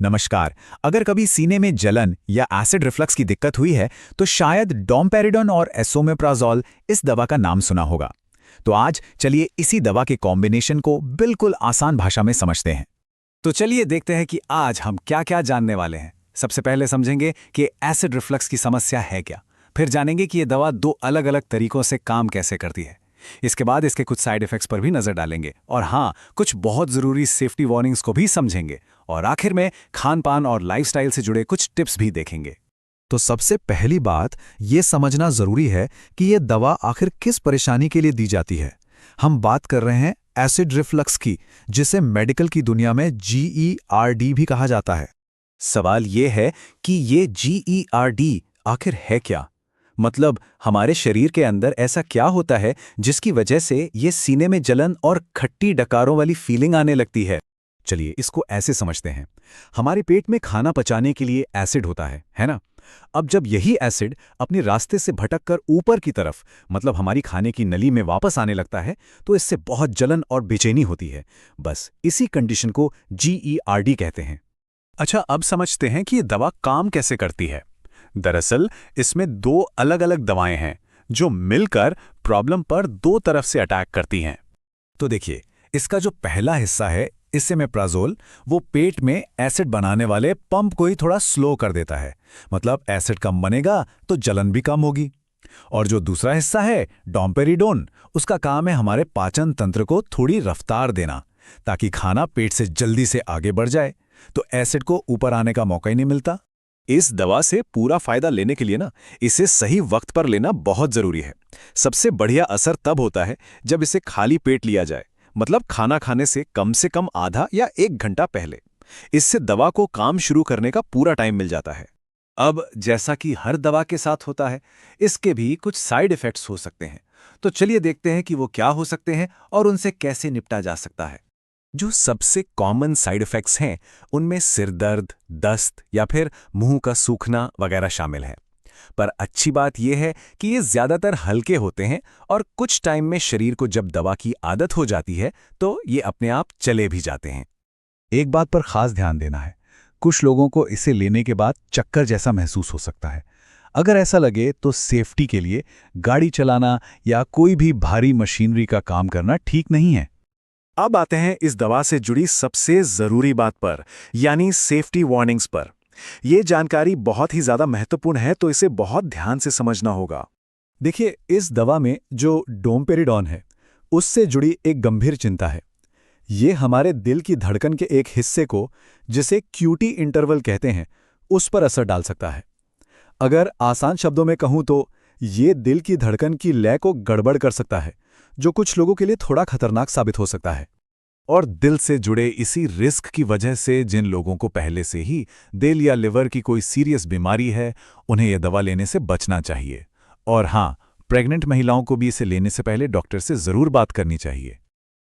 नमस्कार। अगर कभी सीने में जलन या एसिड रिफ्लक्स की दिक्कत हुई है तो शायद डोम्पेरिडोन और एसोमेप्राजोल इस दवा का नाम सुना होगा। तो आज चलिए इसी दवा के कॉम्बिनेशन को बिल्कुल आसान भाषा में समझते हैं। तो चलिए देखते हैं कि आज हम क्या क्या जानने वाले हैं। सबसे पहले समझेंगे कि एसिड रिफ्लक्स की समस्या है क्या। फिर जानेंगे कि ये दवा दो अलग अलग तरीकों से काम कैसे करती है। इसके बाद इसके कुछ साइड इफेक्ट्स पर भी नजर डालेंगे और हाँ, कुछ बहुत जरूरी सेफ्टी वार्निंग्स को भी समझेंगे। और आखिर में खान पान और लाइफस्टाइल से जुड़े कुछ टिप्स भी देखेंगे। तो सबसे पहली बात ये समझना जरूरी है कि ये दवा आखिर किस परेशानी के लिए दी जाती है। हम बात कर रहे हैं एसिड रिफ्लक्स की, जिसे मेडिकल की दुनिया में GERD भी कहा जाता है। सवाल ये है कि ये GERD आखिर है क्या? मतलब हमारे शरीर के अंदर ऐसा क्या होता है जिसकी वजह से ये सीने में जलन और खट्टी डकारों वाली फीलिंग आने लगती है? चलिए इसको ऐसे समझते हैं। हमारे पेट में खाना पचाने के लिए एसिड होता है ना? अब जब यही एसिड अपने रास्ते से भटककर ऊपर की तरफ, मतलब हमारी खाने की नली में वापस आने लगता है, तो इससे बहुत जलन और बेचैनी होती है। बस इसी कंडीशन को GERD कहते हैं। अच्छा, अब समझते हैं कि ये दवा काम कैसे करती है। दरअसल इसमें दो अलग अलग दवाएं हैं जो मिलकर प्रॉब्लम पर दो तरफ से अटैक करती हैं। तो देखिए, इसका जो पहला हिस्सा है एसोमेप्राजोल, वो पेट में एसिड बनाने वाले पंप को ही थोड़ा स्लो कर देता है। मतलब एसिड कम बनेगा तो जलन भी कम होगी। और जो दूसरा हिस्सा है डोम्पेरिडोन, उसका काम है हमारे पाचन तंत्र को थोड़ी रफ्तार देना, ताकि खाना पेट से जल्दी से आगे बढ़ जाए, तो एसिड को ऊपर आने का मौका ही नहीं मिलता। इस दवा से पूरा फायदा लेने के लिए ना, इसे सही वक्त पर लेना बहुत जरूरी है। सबसे बढ़िया असर तब होता है जब इसे खाली पेट लिया जाए, मतलब खाना खाने से कम आधा या 1 घंटा पहले। इससे दवा को काम शुरू करने का पूरा टाइम मिल जाता है। अब जैसा कि हर दवा के साथ होता है, इसके भी कुछ साइड इफेक्ट्स हो सकते हैं। तो चलिए देखते हैं कि वो क्या हो सकते हैं और उनसे कैसे निपटा जा सकता है। जो सबसे कॉमन साइड इफेक्ट्स हैं, उनमें सिर दर्द, दस्त या फिर मुंह का सूखना वगैरह शामिल है। पर अच्छी बात यह है कि ये ज्यादातर हल्के होते हैं और कुछ टाइम में शरीर को जब दवा की आदत हो जाती है तो ये अपने आप चले भी जाते हैं। एक बात पर खास ध्यान देना है, कुछ लोगों को इसे लेने के बाद चक्कर जैसा महसूस हो सकता है। अगर ऐसा लगे तो सेफ्टी के लिए गाड़ी चलाना या कोई भी भारी मशीनरी का काम करना ठीक नहीं है। अब आते हैं इस दवा से जुड़ी सबसे जरूरी बात पर, यानी सेफ्टी वार्निंग्स पर। यह जानकारी बहुत ही ज्यादा महत्वपूर्ण है, तो इसे बहुत ध्यान से समझना होगा। देखिए, इस दवा में जो डोम्पेरिडोन है, उससे जुड़ी एक गंभीर चिंता है। ये हमारे दिल की धड़कन के एक हिस्से को, जिसे QT इंटरवल कहते हैं, उस पर असर डाल सकता है। अगर आसान शब्दों में कहूं तो ये दिल की धड़कन की लय को गड़बड़ कर सकता है, जो कुछ लोगों के लिए थोड़ा खतरनाक साबित हो सकता है। और दिल से जुड़े इसी रिस्क की वजह से जिन लोगों को पहले से ही दिल या लिवर की कोई सीरियस बीमारी है, उन्हें यह दवा लेने से बचना चाहिए। और हाँ, प्रेग्नेंट महिलाओं को भी इसे लेने से पहले डॉक्टर से जरूर बात करनी चाहिए।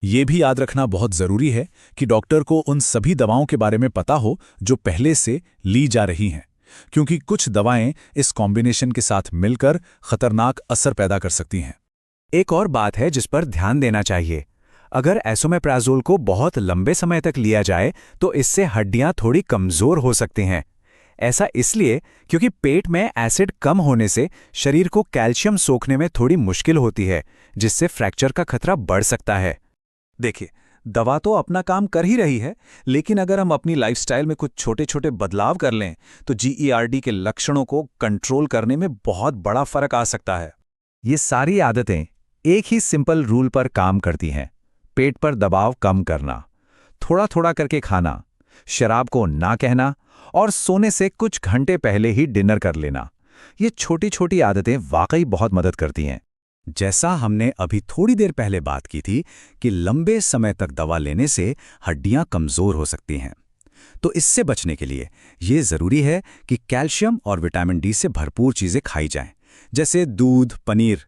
ये भी याद रखना बहुत जरूरी है कि डॉक्टर को उन सभी दवाओं के बारे में पता हो जो पहले से ली जा रही हैं, क्योंकि कुछ दवाएं इस कॉम्बिनेशन के साथ मिलकर खतरनाक असर पैदा कर सकती हैं। एक और बात है जिस पर ध्यान देना चाहिए। अगर एसोमेप्राजोल को बहुत लंबे समय तक लिया जाए तो इससे हड्डियां थोड़ी कमजोर हो सकती हैं। ऐसा इसलिए क्योंकि पेट में एसिड कम होने से शरीर को कैल्शियम सोखने में थोड़ी मुश्किल होती है, जिससे फ्रैक्चर का खतरा बढ़ सकता है। देखिए, दवा तो अपना काम कर ही रही है, लेकिन अगर हम अपनी लाइफस्टाइल में कुछ छोटे छोटे बदलाव कर लें तो GERD के लक्षणों को कंट्रोल करने में बहुत बड़ा फर्क आ सकता है। ये सारी आदतें एक ही सिंपल रूल पर काम करती हैं। पेट पर दबाव कम करना, थोड़ा थोड़ा करके खाना, शराब को ना कहना और सोने से कुछ घंटे पहले ही डिनर कर लेना। ये छोटी छोटी आदतें वाकई बहुत मदद करती हैं। जैसा हमने अभी थोड़ी देर पहले बात की थी कि लंबे समय तक दवा लेने से हड्डियां कमजोर हो सकती हैं, तो इससे बचने के लिए ये जरूरी है कि कैल्शियम और विटामिन D से भरपूर चीजें खाई जाएं, जैसे दूध, पनीर,